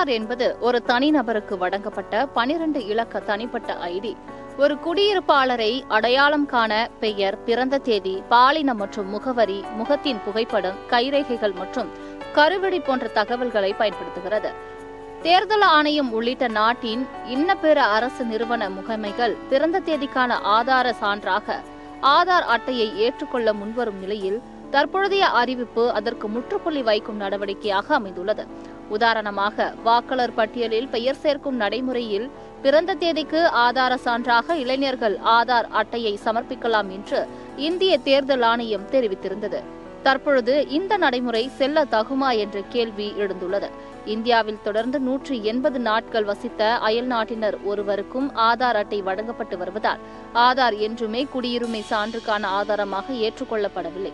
ஆதார் என்பது ஒரு தனிநபருக்கு வழங்கப்பட்ட 12 இலக்க தனிப்பட்ட ஐடி. ஒரு குடியிருப்பாளரை அடையாளம் காண பெயர், பிறந்த தேதி, பாலினம் மற்றும் முகவரி, முகத்தின் புகைப்படம், கைரேகைகள் மற்றும் கருவெடி போன்ற தகவல்களை பயன்படுத்துகிறது. தேர்தல் ஆணையம் உள்ளிட்ட நாட்டின் இன்னபிற அரசு நிறுவன முகமைகள் பிறந்த தேதிக்கான ஆதார சான்றாக ஆதார் அட்டையை ஏற்றுக்கொள்ள முன்வரும் நிலையில் தற்பொழுதைய அறிவிப்பு அதற்கு முற்றுப்புள்ளி வைக்கும் நடவடிக்கையாக அமைந்துள்ளது. உதாரணமாக, வாக்காளர் பட்டியலில் பெயர் சேர்க்கும் நடைமுறையில் பிறந்த தேதிக்கு ஆதார சான்றாக இளைஞர்கள் ஆதார் அட்டையை சமர்ப்பிக்கலாம் என்று இந்திய தேர்தல் ஆணையம் தெரிவித்திருந்தது. தற்பொழுது இந்த நடைமுறை செல்ல தகுமா என்ற கேள்வி எழுந்துள்ளது. இந்தியாவில் தொடர்ந்து 180 நாட்கள் வசித்த அயல் நாட்டினர் ஒருவருக்கும் ஆதார் அட்டை வழங்கப்பட்டு வருவதால் ஆதார் என்றுமே குடியுரிமை சான்றுக்கான ஆதாரமாக ஏற்றுக்கொள்ளப்படவில்லை.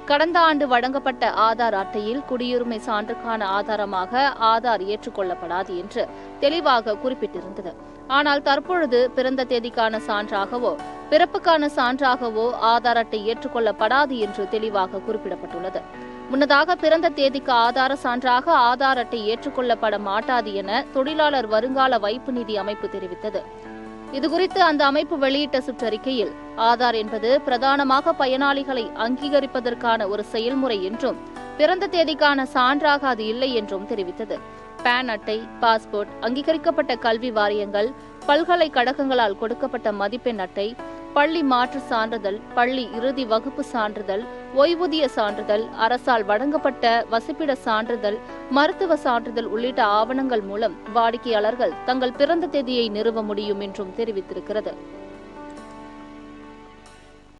கடந்த ஆண்டு வழங்கப்பட்ட ஆதார் அட்டையில் குடியுரிமை சான்றுக்கான ஆதாரமாக ஆதார் ஏற்றுக்கொள்ளப்படாது என்று தெளிவாக குறிப்பிட்டிருந்தது. ஆனால் தற்பொழுது பிறந்த தேதிக்கான சான்றாகவோ பிறப்புக்கான சான்றாகவோ ஆதார் அட்டை ஏற்றுக்கொள்ளப்படாது என்று தெளிவாக குறிப்பிடப்பட்டுள்ளது. முன்னதாக பிறந்த தேதிக்கு ஆதார சான்றாக ஆதார் அட்டை ஏற்றுக்கொள்ளப்பட மாட்டாது என தொழிலாளர் வருங்கால வைப்பு நிதி அமைப்பு தெரிவித்தது. இதுகுறித்து அந்த அமைப்பு வெளியிட்ட சுற்றறிக்கையில், ஆதார் என்பது பிரதானமாக பயனாளிகளை அங்கீகரிப்பதற்கான ஒரு செயல்முறை என்றும் பிறந்த தேதிக்கான சான்றாக அது இல்லை என்றும் தெரிவித்தது. பான் அட்டை, பாஸ்போர்ட், அங்கீகரிக்கப்பட்ட கல்வி வாரியங்கள், பல்கலைக்கழகங்களால் கொடுக்கப்பட்ட மதிப்பெண் அட்டை, பள்ளி மாற்று சான்றிதழ், பள்ளி இறுதி வகுப்பு சான்றிதழ், ஓய்வூதிய சான்றிதழ், அரசால் வழங்கப்பட்ட வசிப்பிட சான்றிதழ், மருத்துவ சான்றிதழ் உள்ளிட்ட ஆவணங்கள் மூலம் வாடிக்கையாளர்கள் தங்கள் பிறந்த தேதியை நிறுவ முடியும் என்றும் தெரிவித்திருக்கிறது.